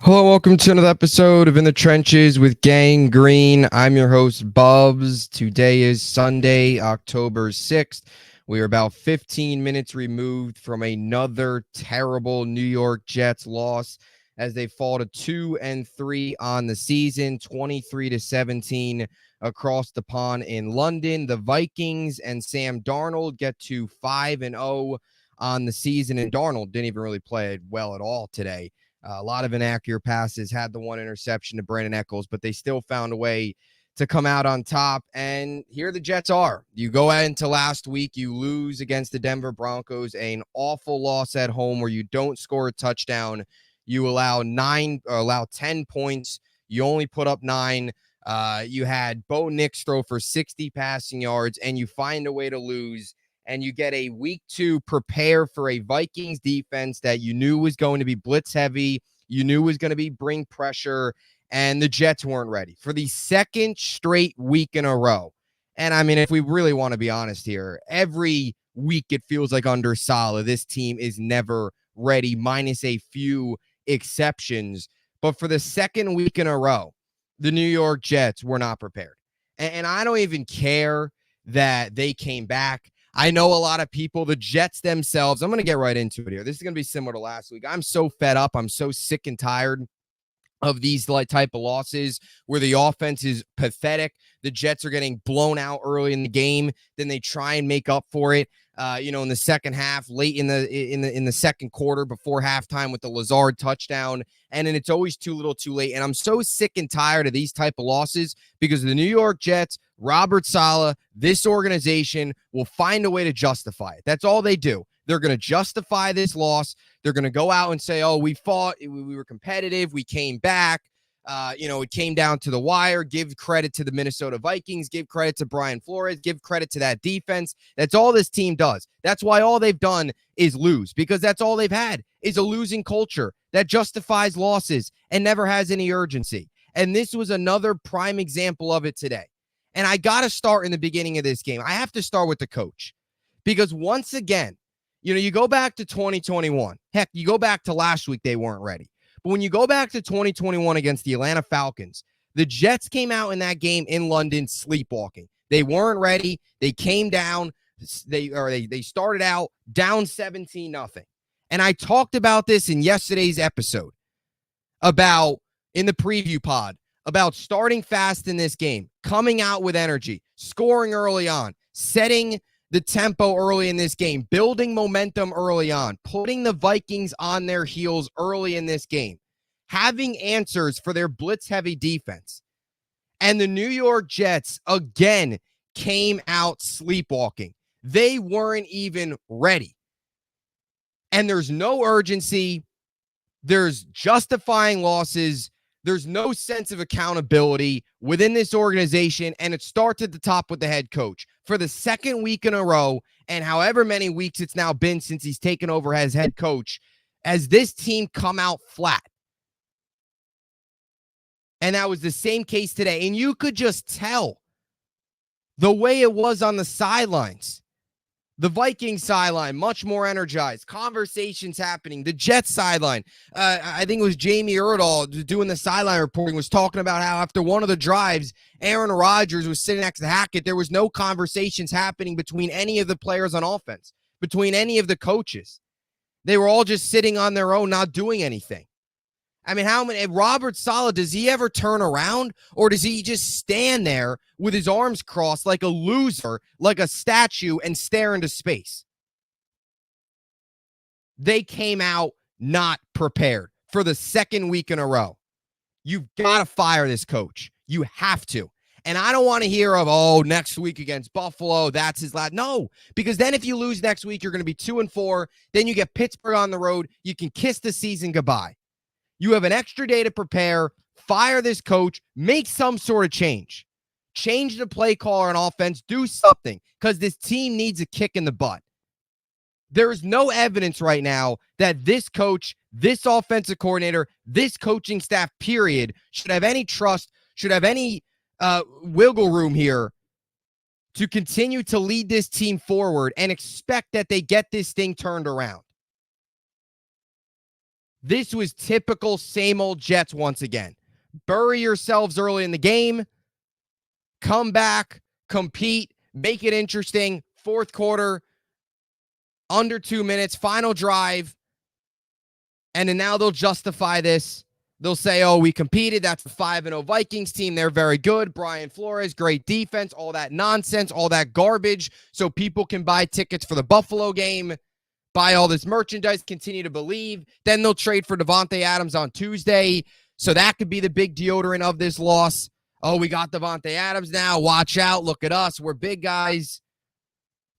Hello, welcome to another episode of In the Trenches with Gang Green. I'm your host, Bubbs. Today is Sunday, October 6th. We are about 15 minutes removed from another terrible New York Jets loss as they fall to 2-3 on the season, 23-17 across the pond in London. The Vikings and Sam Darnold get to 5-0 on the season, and Darnold didn't even really play well at all today. A lot of inaccurate passes, had the one interception to Brandon Echols, but they still found a way to come out on top. And here the Jets are. You go into last week, you lose against the Denver Broncos, an awful loss at home where you don't score a touchdown. You allow 10 points. You only put up 9. You had Bo Nix throw for 60 passing yards, and you find a way to lose. And you get a week 2 prepare for a Vikings defense that you knew was going to be blitz heavy. You knew was going to be bring pressure, and the Jets weren't ready for the second straight week in a row. And I mean, if we really want to be honest here, every week it feels like under Saleh, this team is never ready, minus a few exceptions. But for the second week in a row, the New York Jets were not prepared. And I don't even care that they came back. I know a lot of people, the Jets themselves, I'm going to get right into it here. This is going to be similar to last week. I'm so fed up. I'm so sick and tired of these type of losses where the offense is pathetic. The Jets are getting blown out early in the game. Then they try and make up for it, in the second half, late in the second quarter before halftime with the Lazard touchdown. And then it's always too little too late. And I'm so sick and tired of these type of losses because the New York Jets, Robert Saleh, this organization will find a way to justify it. That's all they do. They're going to justify this loss. They're going to go out and say, oh, we fought. We were competitive. We came back. It came down to the wire. Give credit to the Minnesota Vikings. Give credit to Brian Flores. Give credit to that defense. That's all this team does. That's why all they've done is lose, because that's all they've had is a losing culture that justifies losses and never has any urgency. And this was another prime example of it today. And I got to start in the beginning of this game. I have to start with the coach, because once again, you go back to 2021. Heck, you go back to last week, they weren't ready. But when you go back to 2021 against the Atlanta Falcons, the Jets came out in that game in London sleepwalking. They weren't ready. They came down. They started out down 17-0. And I talked about this in yesterday's episode in the preview pod, about starting fast in this game, coming out with energy, scoring early on, setting the tempo early in this game, building momentum early on, putting the Vikings on their heels early in this game, having answers for their blitz-heavy defense. And the New York Jets, again, came out sleepwalking. They weren't even ready. And there's no urgency. There's justifying losses. There's no sense of accountability within this organization, and it starts at the top with the head coach. For the second week in a row, and however many weeks it's now been since he's taken over as head coach, as this team come out flat. And that was the same case today. And you could just tell the way it was on the sidelines. The Vikings sideline, much more energized. Conversations happening. The Jets sideline, I think it was Jamie Erdahl doing the sideline reporting, was talking about how after one of the drives, Aaron Rodgers was sitting next to Hackett. There was no conversations happening between any of the players on offense, between any of the coaches. They were all just sitting on their own, not doing anything. I mean, Robert Saleh, does he ever turn around, or does he just stand there with his arms crossed like a loser, like a statue, and stare into space? They came out not prepared for the second week in a row. You've got to fire this coach. You have to. And I don't want to hear of, next week against Buffalo, that's his last. No, because then if you lose next week, you're going to be 2-4. Then you get Pittsburgh on the road. You can kiss the season goodbye. You have an extra day to prepare, fire this coach, make some sort of change. Change the play caller on offense, do something, because this team needs a kick in the butt. There is no evidence right now that this coach, this offensive coordinator, this coaching staff, period, should have any trust, should have any wiggle room here to continue to lead this team forward and expect that they get this thing turned around. This was typical same old Jets once again. Bury yourselves early in the game, come back, compete, make it interesting. Fourth quarter, under 2 minutes, final drive. And then now they'll justify this. They'll say, oh, we competed. That's the 5-0 Vikings team. They're very good. Brian Flores, great defense, all that nonsense, all that garbage. So people can buy tickets for the Buffalo game, buy all this merchandise, continue to believe. Then they'll trade for Davante Adams on Tuesday. So that could be the big deodorant of this loss. Oh, we got Davante Adams now. Watch out. Look at us. We're big guys.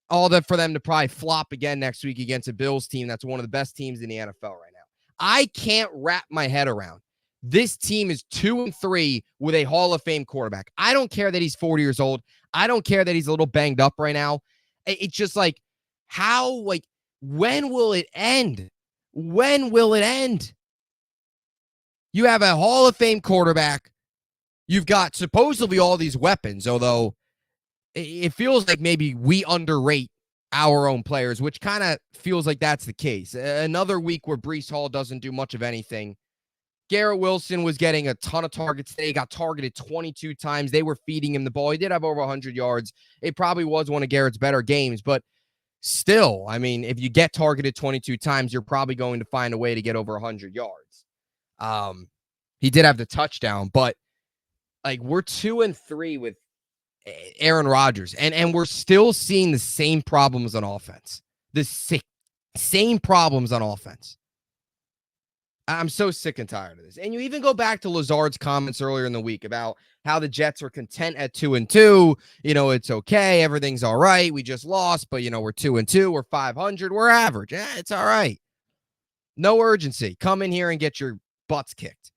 All that for them to probably flop again next week against a Bills team that's one of the best teams in the NFL right now. I can't wrap my head around. This team is 2-3 with a Hall of Fame quarterback. I don't care that he's 40 years old. I don't care that he's a little banged up right now. It's just like, how, like, when will it end? When will it end? You have a Hall of Fame quarterback. You've got supposedly all these weapons, although it feels like maybe we underrate our own players, which kind of feels like that's the case. Another week where Breece Hall doesn't do much of anything. Garrett Wilson was getting a ton of targets today. He got targeted 22 times. They were feeding him the ball. He did have over 100 yards. It probably was one of Garrett's better games, but still, I mean, if you get targeted 22 times, you're probably going to find a way to get over 100 yards. He did have the touchdown, but like, we're 2-3 with Aaron Rodgers, and we're still seeing the same problems on offense. The same problems on offense. I'm so sick and tired of this. And you even go back to Lazard's comments earlier in the week about how the Jets are content at 2-2. You know, it's okay. Everything's all right. We just lost, but, you know, we're 2-2. We're 500. We're average. It's all right. No urgency. Come in here and get your butts kicked.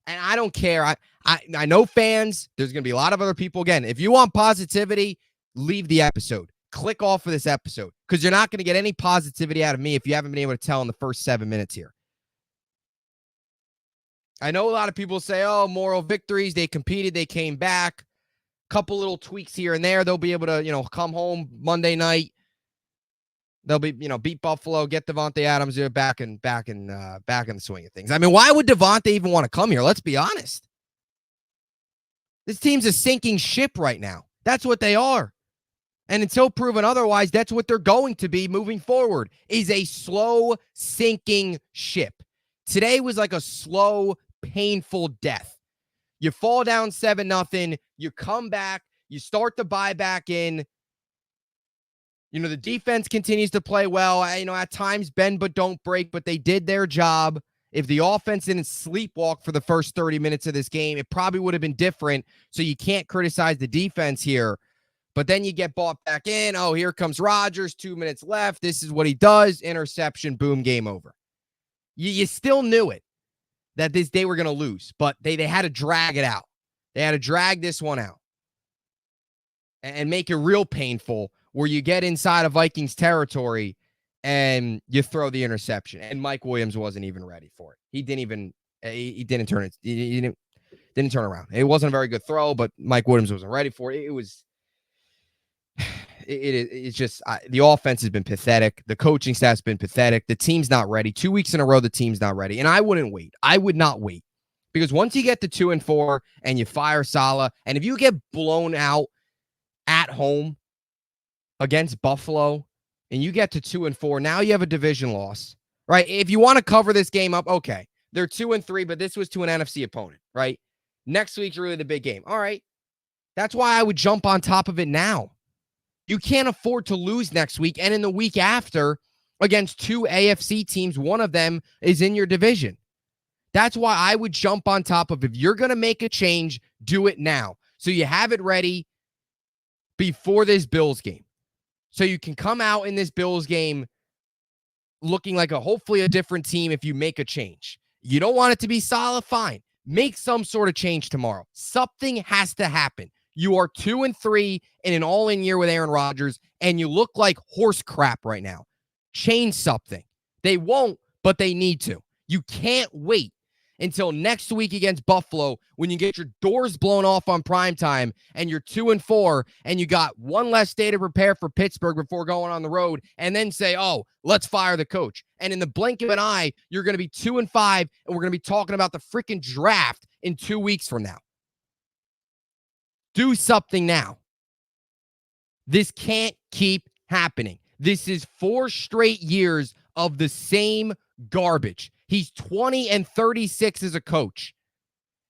And I don't care. I know fans. There's going to be a lot of other people. Again, if you want positivity, leave the episode. Click off of this episode because you're not going to get any positivity out of me if you haven't been able to tell in the first 7 minutes here. I know a lot of people say, oh, moral victories. They competed. They came back. Couple little tweaks here and there. They'll be able to, you know, come home Monday night. They'll be, you know, beat Buffalo, get Davante Adams back in the swing of things. I mean, why would Davante even want to come here? Let's be honest. This team's a sinking ship right now. That's what they are. And until proven otherwise, that's what they're going to be moving forward, is a slow sinking ship. Today was like a slow, painful death. You fall down 7-0, you come back, you start to buy back in. You know, the defense continues to play well. You know, at times bend but don't break, but they did their job. If the offense didn't sleepwalk for the first 30 minutes of this game, it probably would have been different. So you can't criticize the defense here. But then you get bought back in. Oh, here comes Rodgers. 2 minutes left. This is what he does. Interception. Boom. Game over. You still knew it, that they were going to lose. But they had to drag it out. They had to drag this one out. And make it real painful where you get inside of Vikings territory and you throw the interception. And Mike Williams wasn't even ready for it. He didn't turn it. He didn't turn around. It wasn't a very good throw, but Mike Williams wasn't ready for it. It's just the offense has been pathetic. The coaching staff's been pathetic. The team's not ready. 2 weeks in a row, the team's not ready. And I wouldn't wait. I would not wait. Because once you get to 2-4 and you fire Saleh, and if you get blown out at home against Buffalo and you get to 2-4, now you have a division loss, right? If you want to cover this game up, okay. They're 2-3, but this was to an NFC opponent, right? Next week's really the big game. All right. That's why I would jump on top of it now. You can't afford to lose next week and in the week after against two AFC teams. One of them is in your division. That's why I would jump on top of, if you're going to make a change, do it now. So you have it ready before this Bills game. So you can come out in this Bills game looking like hopefully a different team if you make a change. You don't want it to be Saleh, fine. Make some sort of change tomorrow. Something has to happen. You are 2-3 in an all-in year with Aaron Rodgers, and you look like horse crap right now. Change something. They won't, but they need to. You can't wait until next week against Buffalo when you get your doors blown off on primetime and you're 2-4 and you got one less day to prepare for Pittsburgh before going on the road and then say, oh, let's fire the coach. And in the blink of an eye, you're going to be 2-5 and we're going to be talking about the freaking draft in 2 weeks from now. Do something now. This can't keep happening. This is 4 straight years of the same garbage. He's 20-36 as a coach.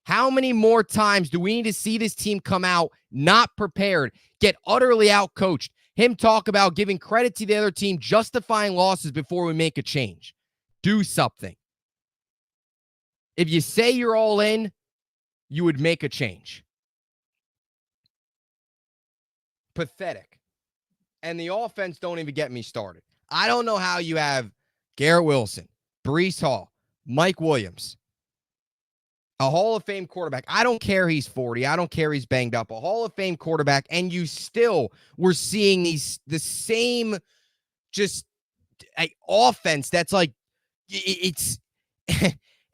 How many more times do we need to see this team come out not prepared, get utterly outcoached, him talk about giving credit to the other team, justifying losses before we make a change? Do something. If you say you're all in, you would make a change. Pathetic. And the offense don't even get me started. I don't know how you have Garrett Wilson, Breece Hall, Mike Williams, a Hall of Fame quarterback. I don't care he's 40. I don't care he's banged up. A Hall of Fame quarterback, and you still were seeing the same just offense that's like it's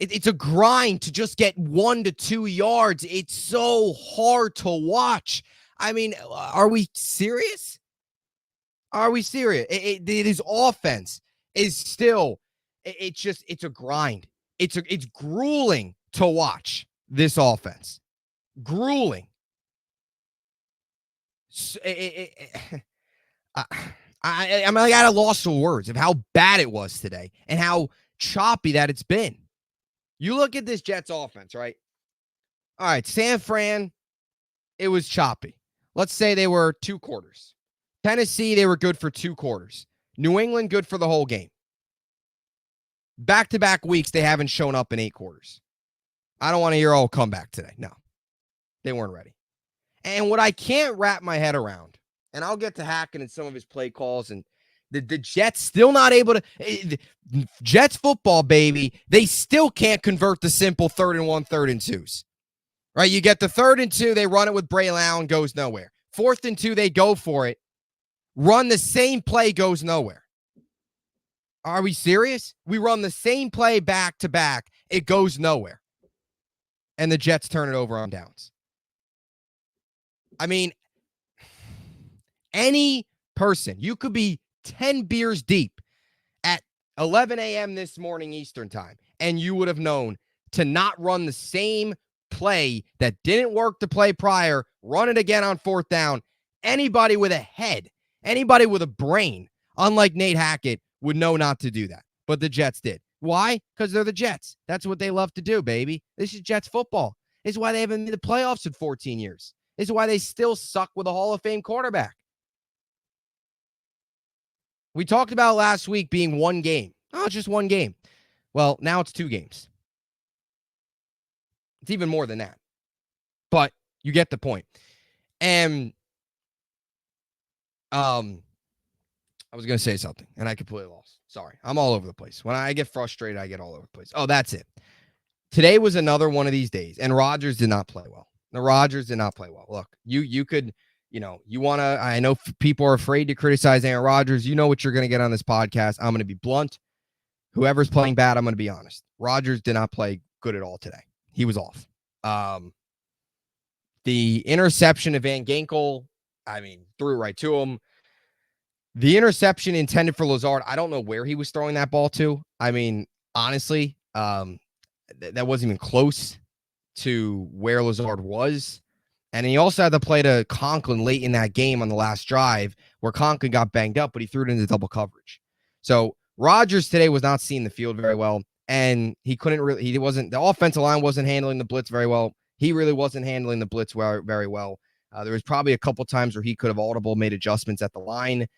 it's a grind to just get 1 to 2 yards. It's so hard to watch. I mean, are we serious? Are we serious? His offense is still, it's a grind. It's grueling to watch this offense. Grueling. I'm like at a loss for words of how bad it was today and how choppy that it's been. You look at this Jets offense, right? All right, San Fran, it was choppy. Let's say they were 2 quarters. Tennessee, they were good for 2 quarters. New England, good for the whole game. Back-to-back weeks, they haven't shown up in 8 quarters. I don't want to hear, oh, come back today. No, they weren't ready. And what I can't wrap my head around, and I'll get to Hackett and some of his play calls, and the Jets still not able to, Jets football, baby, they still can't convert the simple 3rd and 1, 3rd and 2s. Right? You get the 3rd and 2, they run it with Bray Allen, goes nowhere. 4th and 2, they go for it. Run the same play, goes nowhere. Are we serious? We run the same play back to back. It goes nowhere. And the Jets turn it over on downs. I mean, any person, you could be 10 beers deep at 11 a.m. this morning Eastern time, and you would have known to not run the same play that didn't work the play prior, run it again on 4th down. Anybody with a head, anybody with a brain, unlike Nate Hackett, would know not to do that. But the Jets did. Why? Because they're the Jets. That's what they love to do, baby. This is Jets football. This is why they haven't made the playoffs in 14 years. This is why they still suck with a Hall of Fame quarterback. We talked about last week being 1 game. Oh, it's just 1 game. Well, now it's 2 games. It's even more than that. But you get the point. And I was going to say something, and I completely lost. Sorry. I'm all over the place. When I get frustrated, I get all over the place. Oh, that's it. Today was another one of these days, and Rodgers did not play well. The Rodgers did not play well. Look, you could, you want to, I know people are afraid to criticize Aaron Rodgers. You know what you're going to get on this podcast. I'm going to be blunt. Whoever's playing bad, I'm going to be honest. Rodgers did not play good at all today. He was off. The interception of Van Ginkel, threw right to him. The interception intended for Lazard, I don't know where he was throwing that ball to. Honestly, that wasn't even close to where Lazard was. And he also had to play to Conklin late in that game on the last drive where Conklin got banged up, but he threw it into double coverage. So Rodgers today was not seeing the field very well, and the offensive line wasn't handling the blitz very well. He really wasn't handling the blitz very well. There was probably a couple times where he could have audible made adjustments at the line.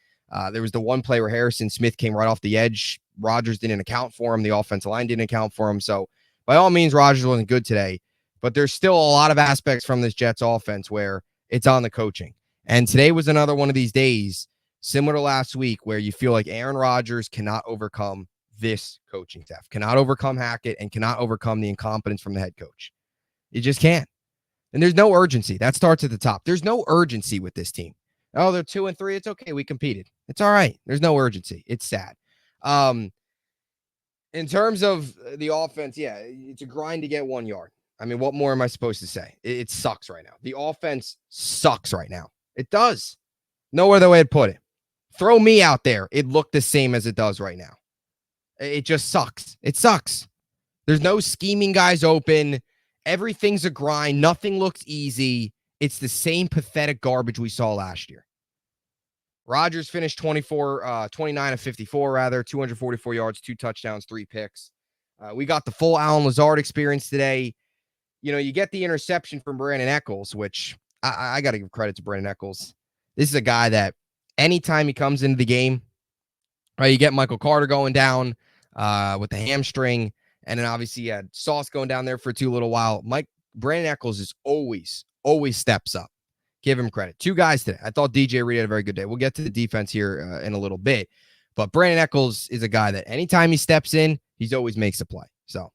There was the one play where Harrison Smith came right off the edge. Rodgers didn't account for him. The offensive line didn't account for him. So by all means, Rodgers wasn't good today, but there's still a lot of aspects from this Jets offense where it's on the coaching. And today was another one of these days, similar to last week, where you feel like Aaron Rodgers cannot overcome this coaching staff, cannot overcome Hackett, and cannot overcome the incompetence from the head coach. You just can't. And there's no urgency. That starts at the top. There's no urgency with this team. Oh, they're 2-3. It's okay. We competed. It's all right. There's no urgency. It's sad. In terms of the offense, yeah, it's a grind to get 1 yard. I mean, what more am I supposed to say? It sucks right now. The offense sucks right now. It does. No other way to put it. Throw me out there. It looked the same as it does right now. It just sucks. It sucks. There's no scheming guys open. Everything's a grind. Nothing looks easy. It's the same pathetic garbage we saw last year. Rodgers finished 29 of 54, rather, 244 yards, 2 touchdowns, 3 picks. We got the full Allen Lazard experience today. You know, you get the interception from Brandon Echols, which I got to give credit to Brandon Echols. This is a guy that anytime he comes into the game, right, you get Michael Carter going down with the hamstring, and then obviously you had Sauce going down there for too little while. Brandon Echols is always steps up. Give him credit. 2 guys today. I thought DJ Reed had a very good day. We'll get to the defense here in a little bit, but Brandon Echols is a guy that anytime he steps in, he's always makes a play. So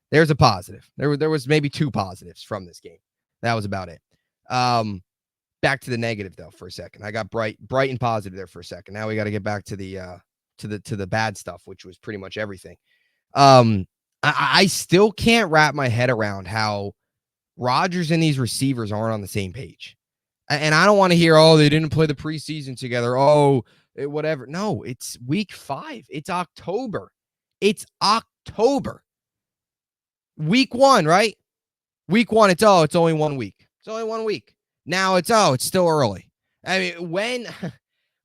there's a positive. There was maybe 2 positives from this game. That was about it. Back to the negative though for a second. I got bright and positive there for a second. Now we got to get back to the bad stuff, which was pretty much everything. I still can't wrap my head around how Rodgers and these receivers aren't on the same page. And I don't want to hear, oh, they didn't play the preseason together. Oh, whatever. No, it's week 5. It's October. It's October. Week 1, right? Week 1, it's only 1 week. It's only 1 week. Now it's still early. I mean,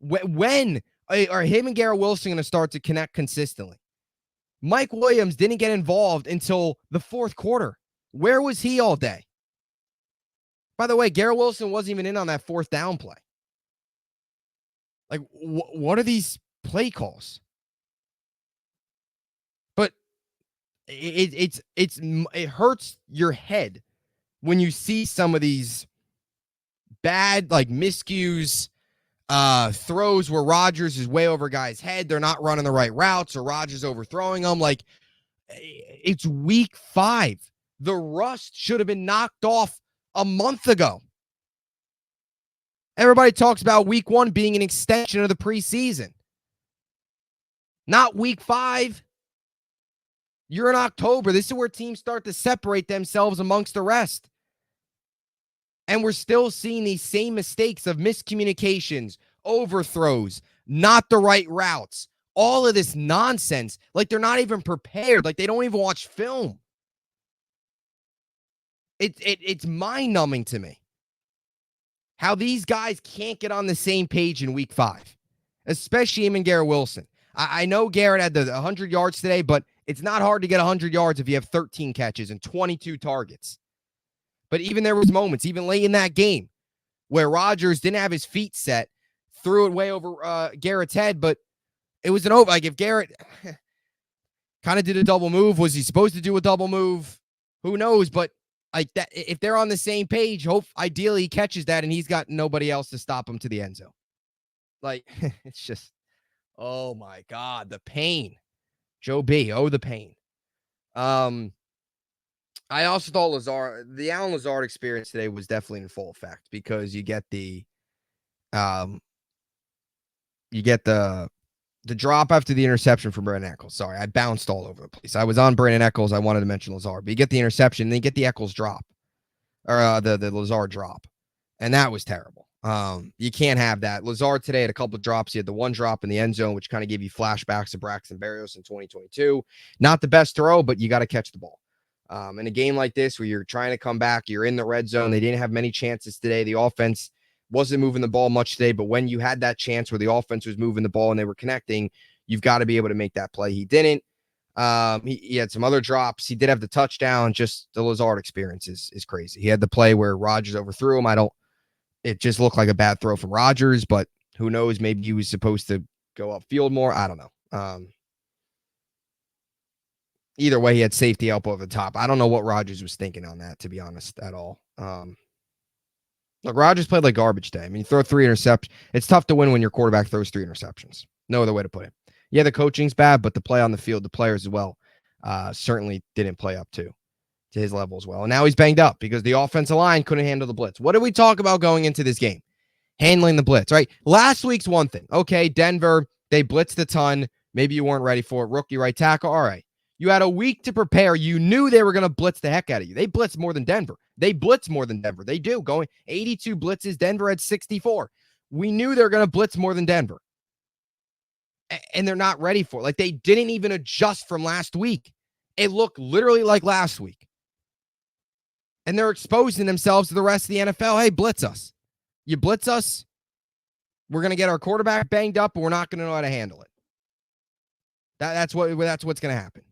when are him and Garrett Wilson going to start to connect consistently? Mike Williams didn't get involved until the 4th quarter. Where was he all day? By the way, Garrett Wilson wasn't even in on that 4th down play. Like, what are these play calls? But it hurts your head when you see some of these bad, like, miscues, throws where Rodgers is way over guys' head. They're not running the right routes, or Rodgers overthrowing them. Like, it's week 5. The rust should have been knocked off a month ago. Everybody talks about week 1 being an extension of the preseason. Not week 5. You're in October. This is where teams start to separate themselves amongst the rest. And we're still seeing these same mistakes of miscommunications, overthrows, not the right routes, all of this nonsense. Like, they're not even prepared. Like, they don't even watch film. It's mind-numbing to me how these guys can't get on the same page in week 5, especially him and Garrett Wilson. I know Garrett had the 100 yards today, but it's not hard to get 100 yards if you have 13 catches and 22 targets. But even there was moments, even late in that game, where Rodgers didn't have his feet set, threw it way over Garrett's head, but it was an over. Like, if Garrett kind of did a double move, was he supposed to do a double move? Who knows? But like that, if they're on the same page, ideally he catches that and he's got nobody else to stop him to the end zone. Like, it's just, oh my God, the pain. Joe B, the pain. I also thought the Allen Lazard experience today was definitely in full effect, because you get the drop after the interception from Brandon Echols. Sorry, I bounced all over the place. I was on Brandon Echols. I wanted to mention Lazard, but you get the interception, then you get the Echols drop, or the Lazard drop, and that was terrible. You can't have that. Lazard today had a couple of drops. He had the one drop in the end zone, which kind of gave you flashbacks to Braxton Berrios in 2022. Not the best throw, but you got to catch the ball. In a game like this where you're trying to come back, you're in the red zone. They didn't have many chances today. The offense wasn't moving the ball much today, but when you had that chance where the offense was moving the ball and they were connecting, you've got to be able to make that play. He didn't. He had some other drops. He did have the touchdown. Just the Lazard experience is crazy. He had the play where Rodgers overthrew him. It just looked like a bad throw from Rodgers, but who knows? Maybe he was supposed to go upfield more. I don't know. Either way, he had safety help over the top. I don't know what Rodgers was thinking on that, to be honest, at all. Look, Rodgers played like garbage today. I mean, you throw 3 interceptions. It's tough to win when your quarterback throws 3 interceptions. No other way to put it. Yeah, the coaching's bad, but the play on the field, the players as well, certainly didn't play up to his level as well. And now he's banged up because the offensive line couldn't handle the blitz. What did we talk about going into this game? Handling the blitz, right? Last week's one thing. Okay, Denver, they blitzed a ton. Maybe you weren't ready for it. Rookie right tackle. All right. You had a week to prepare. You knew they were going to blitz the heck out of you. They blitz more than Denver. They blitz more than Denver. They do. Going 82 blitzes. Denver had 64. We knew they were going to blitz more than Denver. And they're not ready for it. Like, they didn't even adjust from last week. It looked literally like last week. And they're exposing themselves to the rest of the NFL. Hey, blitz us. You blitz us, we're going to get our quarterback banged up, and we're not going to know how to handle it. That's what's going to happen.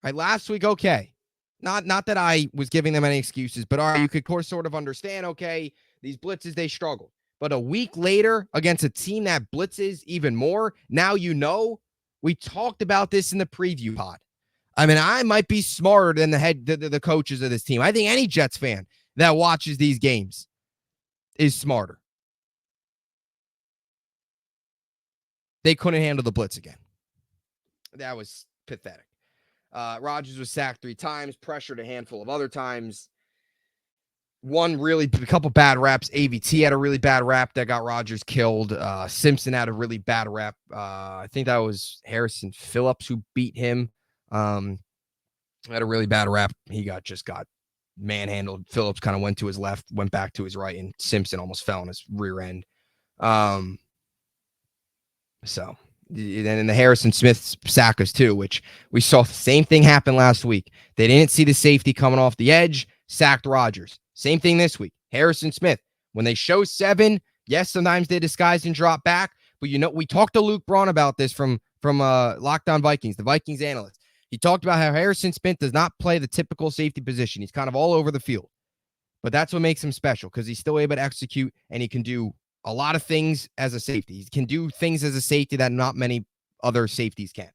All right, last week, okay. Not that I was giving them any excuses, but all right, you could sort of understand, okay, these blitzes, they struggled. But a week later, against a team that blitzes even more, now you know. We talked about this in the preview pod. I mean, I might be smarter than the coaches of this team. I think any Jets fan that watches these games is smarter. They couldn't handle the blitz again. That was pathetic. Rodgers was sacked 3 times, pressured a handful of other times. A couple bad raps. AVT had a really bad rap that got Rodgers killed. Simpson had a really bad rap. I think that was Harrison Phillips who beat him. Had a really bad rap. He just got manhandled. Phillips kind of went to his left, went back to his right, and Simpson almost fell on his rear end. So, and then the Harrison Smith sackers too, which we saw the same thing happen last week. They didn't see the safety coming off the edge, sacked Rodgers. Same thing this week. Harrison Smith, when they show 7, yes, sometimes they disguise and drop back, but we talked to Luke Braun about this from Locked On Vikings, the Vikings analyst. He talked about how Harrison Smith does not play the typical safety position. He's kind of all over the field, but that's what makes him special, because he's still able to execute, and he can do a lot of things as a safety. He can do things as a safety that not many other safeties can.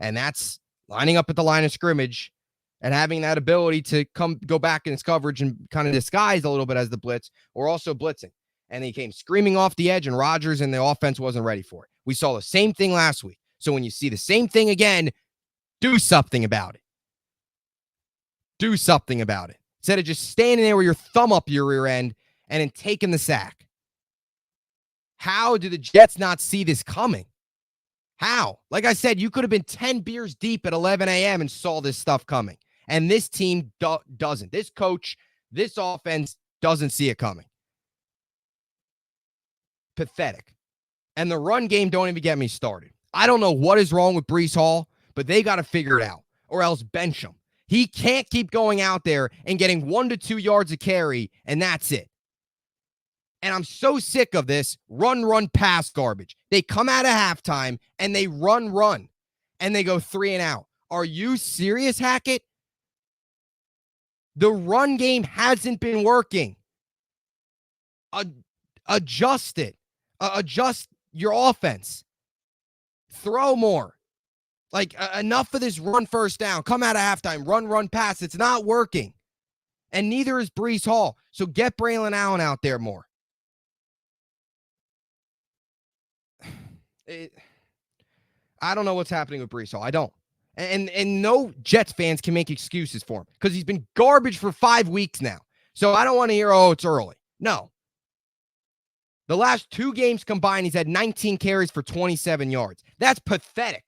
And that's lining up at the line of scrimmage and having that ability to go back in his coverage and kind of disguise a little bit as the blitz, or also blitzing. And he came screaming off the edge, and Rodgers and the offense wasn't ready for it. We saw the same thing last week. So when you see the same thing again, do something about it. Do something about it. Instead of just standing there with your thumb up your rear end and then taking the sack. How do the Jets not see this coming? How? Like I said, you could have been 10 beers deep at 11 a.m. and saw this stuff coming. And this team doesn't. This coach, this offense doesn't see it coming. Pathetic. And the run game, don't even get me started. I don't know what is wrong with Breece Hall, but they got to figure it out, or else bench him. He can't keep going out there and getting 1 to 2 yards a carry, and that's it. And I'm so sick of this run, pass garbage. They come out of halftime and they run, and they go 3 and out. Are you serious, Hackett? The run game hasn't been working. Adjust it. Adjust your offense. Throw more. Like, enough of this run first down. Come out of halftime. Run, pass. It's not working. And neither is Breece Hall. So get Braylon Allen out there more. I don't know what's happening with Breece Hall. I don't. And no Jets fans can make excuses for him, because he's been garbage for 5 weeks now. So I don't want to hear, oh, it's early. No. The last 2 games combined, he's had 19 carries for 27 yards. That's pathetic.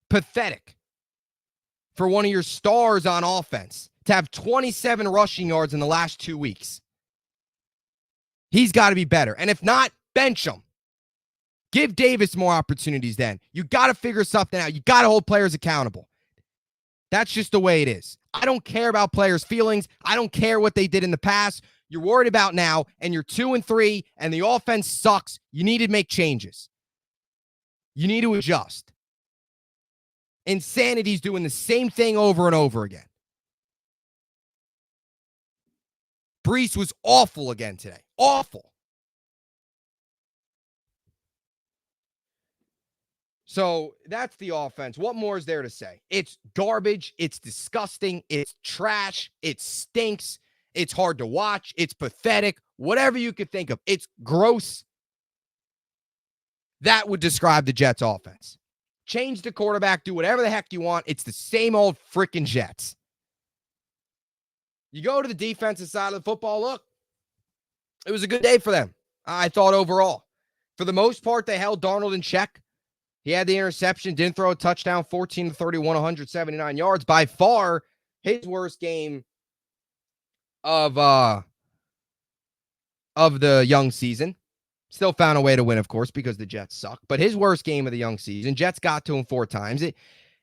Pathetic for one of your stars on offense to have 27 rushing yards in the last 2 weeks. He's got to be better. And if not, bench him. Give Davis more opportunities then. You got to figure something out. You got to hold players accountable. That's just the way it is. I don't care about players' feelings. I don't care what they did in the past. You're worried about now, and you're 2-3, and the offense sucks. You need to make changes. You need to adjust. Insanity's doing the same thing over and over again. Breece was awful again today. Awful. So that's the offense. What more is there to say? It's garbage. It's disgusting. It's trash. It stinks. It's hard to watch. It's pathetic. Whatever you could think of. It's gross. That would describe the Jets offense. Change the quarterback. Do whatever the heck you want. It's the same old freaking Jets. You go to the defensive side of the football, look, it was a good day for them, I thought, overall. For the most part, they held Darnold in check. He had the interception, didn't throw a touchdown, 14-31, 179 yards. By far, his worst game of the young season. Still found a way to win, of course, because the Jets suck. But his worst game of the young season, Jets got to him 4 times.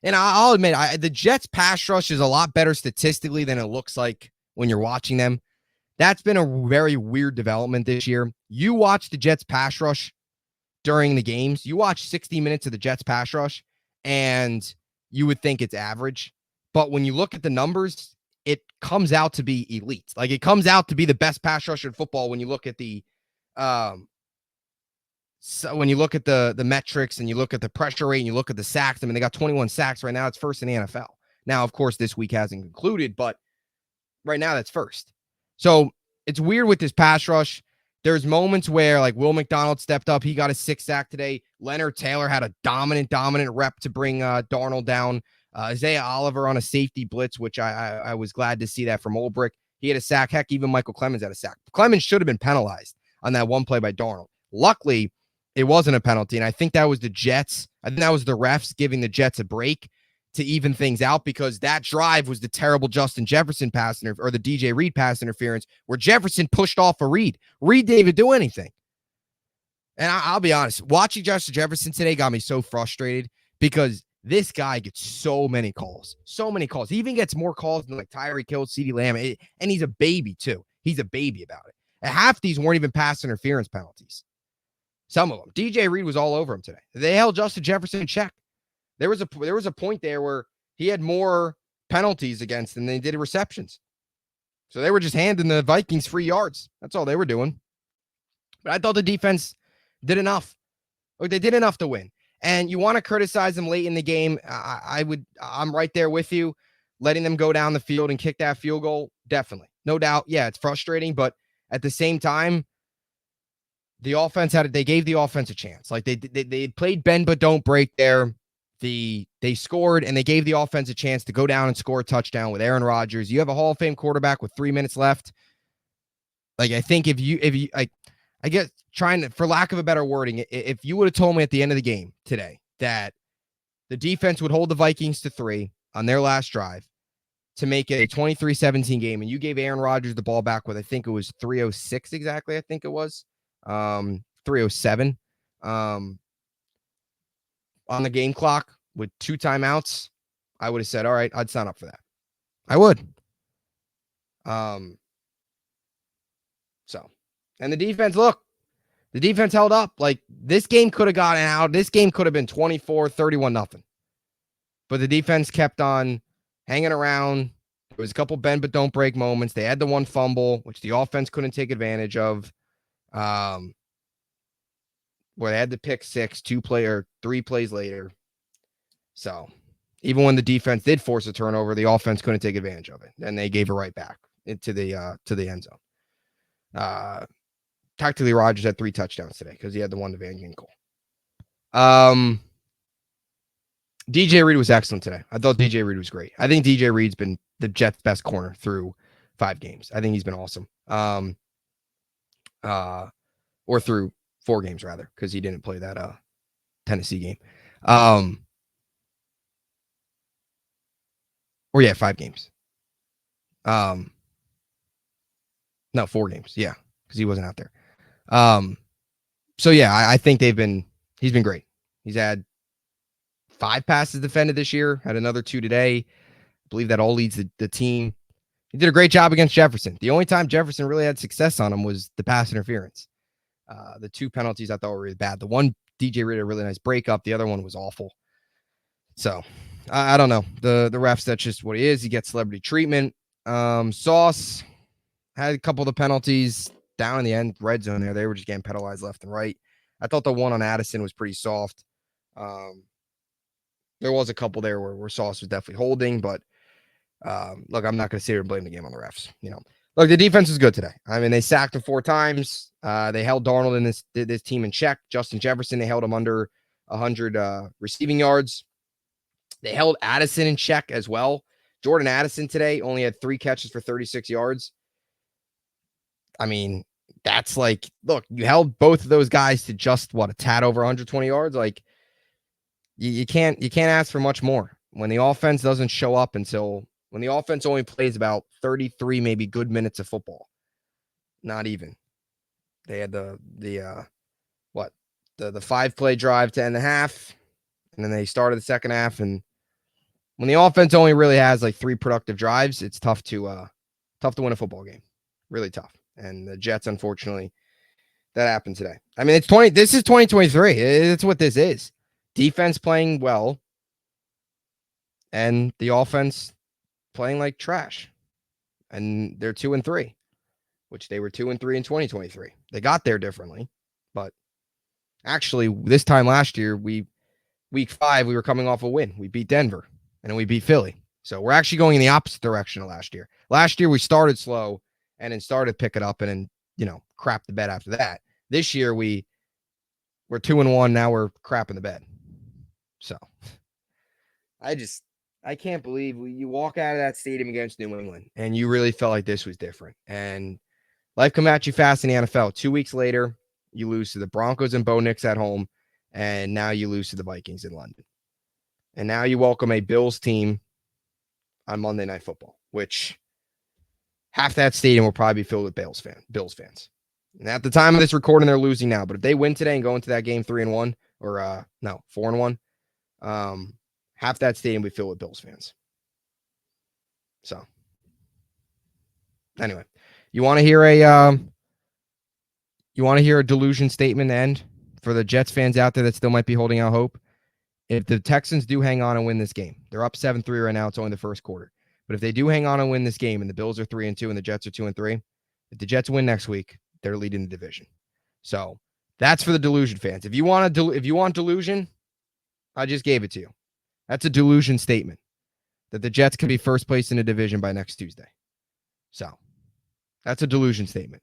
And I'll admit, the Jets' pass rush is a lot better statistically than it looks like when you're watching them. That's been a very weird development this year. You watch the Jets' pass rush during the games. You watch 60 minutes of the Jets' pass rush, and you would think it's average. But when you look at the numbers, it comes out to be elite. Like, it comes out to be the best pass rush in football when you look at the so when you look at the metrics and you look at the pressure rate and you look at the sacks. I mean, they got 21 sacks right now. It's first in the NFL. Now, of course, this week hasn't concluded, but right now that's first. So it's weird with this pass rush. There's moments where, like, Will McDonald stepped up. He got a 6 sack today. Leonard Taylor had a dominant rep to bring Darnold down. Isaiah Oliver on a safety blitz, which I was glad to see that from Olbrich. He had a sack. Heck, even Michael Clemens had a sack. Clemens should have been penalized on that one play by Darnold. Luckily, it wasn't a penalty, and I think that was the Jets. I think that was the refs giving the Jets a break to even things out, because that drive was the terrible Justin Jefferson pass or the DJ Reed pass interference where Jefferson pushed off a Reed. Reed didn't even do anything. And I'll be honest, watching Justin Jefferson today got me so frustrated because this guy gets so many calls. He even gets more calls than like Tyreek Hill, CeeDee Lamb, and he's a baby too. He's a baby about it. And half these weren't even pass interference penalties. Some of them. DJ Reed was all over him today. They held Justin Jefferson in check. There was a point there where he had more penalties against than they did receptions. So they were just handing the Vikings free yards. That's all they were doing. But I thought the defense did enough. Look, they did enough to win. And you want to criticize them late in the game. I'm right there with you. Letting them go down the field and kick that field goal, definitely. No doubt. Yeah, it's frustrating, but at the same time, the offense they gave the offense a chance. Like they played bend but don't break there. They scored, and they gave the offense a chance to go down and score a touchdown with Aaron Rodgers. You have a Hall of Fame quarterback with 3 minutes left. Like, I think if you I guess for lack of a better wording, if you would have told me at the end of the game today that the defense would hold the Vikings to 3 on their last drive to make it a 23-17 game, and you gave Aaron Rodgers the ball back with, I think it was 3:06 exactly, I think it was. 3:07 on the game clock with 2 timeouts, I would have said, all right, I'd sign up for that. I would. So, and the defense held up. Like, this game could have gotten out. This game could have been 24-31-0. But the defense kept on hanging around. There was a couple bend but don't break moments. They had the one fumble, which the offense couldn't take advantage of. Where they had the pick 6, 3 plays later. So even when the defense did force a turnover, the offense couldn't take advantage of it, and they gave it right back into the end zone. Tactically, Rodgers had 3 touchdowns today because he had the one to Van Ginkel. DJ Reed was excellent today. I thought DJ Reed was great. I think DJ Reed's been the Jets' best corner through 5 games. I think he's been awesome. Or through 4 games rather, because he didn't play that Tennessee game. 5 games. No, 4 games. Yeah, because he wasn't out there. So yeah, I think he's been great. He's had 5 passes defended this year, had another 2 today. I believe that all leads the team. He did a great job against Jefferson. The only time Jefferson really had success on him was the pass interference. The 2 penalties I thought were really bad. The one, DJ Reed, a really nice breakup. The other one was awful. So I don't know. The refs, that's just what he is. He gets celebrity treatment. Sauce had a couple of the penalties down in the end, red zone there. They were just getting penalized left and right. I thought the one on Addison was pretty soft. There was a couple there where Sauce was definitely holding, but look, I'm not going to sit here and blame the game on the refs. Look, the defense was good today. I mean, they sacked him 4 times. They held Darnold and this team in check. Justin Jefferson, they held him under 100 receiving yards. They held Addison in check as well. Jordan Addison today only had 3 catches for 36 yards. I mean, that's like, look, you held both of those guys to just, a tad over 120 yards. Like, You can't ask for much more when the offense doesn't show up until when the offense only plays about 33 maybe good minutes of football. Not even. They had the 5-play drive to end the half, and then they started the second half. And when the offense only really has like 3 productive drives, it's tough to win a football game. Really tough. And the Jets, unfortunately, that happened today. I mean, this is 2023. It's what this is. Defense playing well and the offense playing like trash. And they're 2-3, which they were 2-3 in 2023. They got there differently, but actually this time last year, week 5, we were coming off a win. We beat Denver and then we beat Philly. So we're actually going in the opposite direction of last year. Last year we started slow and then started picking up and then, crap the bed after that. This year we're 2-1. Now we're crapping the bed. So I can't believe you walk out of that stadium against New England and you really felt like this was different. And life come at you fast in the NFL. 2 weeks later, you lose to the Broncos and Bo Nix at home, and now you lose to the Vikings in London. And now you welcome a Bills team on Monday Night Football, which half that stadium will probably be filled with Bills fans. And at the time of this recording, they're losing now. But if they win today and go into that game 3-1, or 4-1, half that stadium will be filled with Bills fans. So, anyway, you want to hear a delusion statement to end for the Jets fans out there that still might be holding out hope? If the Texans do hang on and win this game, they're up 7-3 right now. It's only the first quarter. But if they do hang on and win this game and the Bills are 3-2 and the Jets are 2-3, if the Jets win next week, they're leading the division. So that's for the delusion fans. If you want delusion, I just gave it to you. That's a delusion statement that the Jets could be first place in the division by next Tuesday. So that's a delusion statement.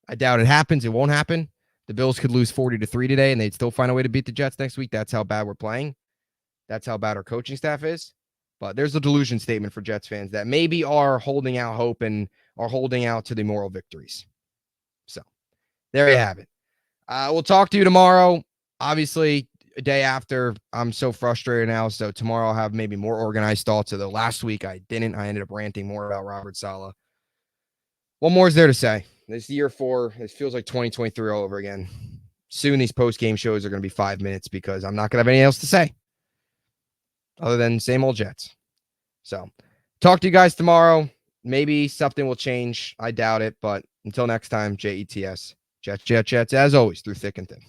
I doubt it happens. It won't happen. The Bills could lose 40-3 today, and they'd still find a way to beat the Jets next week. That's how bad we're playing. That's how bad our coaching staff is. But there's a delusion statement for Jets fans that maybe are holding out hope and are holding out to the moral victories. So there you have it. We'll talk to you tomorrow. Obviously, a day after, I'm so frustrated now. So tomorrow I'll have maybe more organized thoughts. Although last week I didn't. I ended up ranting more about Robert Saleh. What more is there to say? This year 4, it feels like 2023 all over again. Soon these post-game shows are going to be 5 minutes because I'm not going to have anything else to say other than same old Jets. So talk to you guys tomorrow. Maybe something will change. I doubt it. But until next time, Jets. Jets, as always, through thick and thin.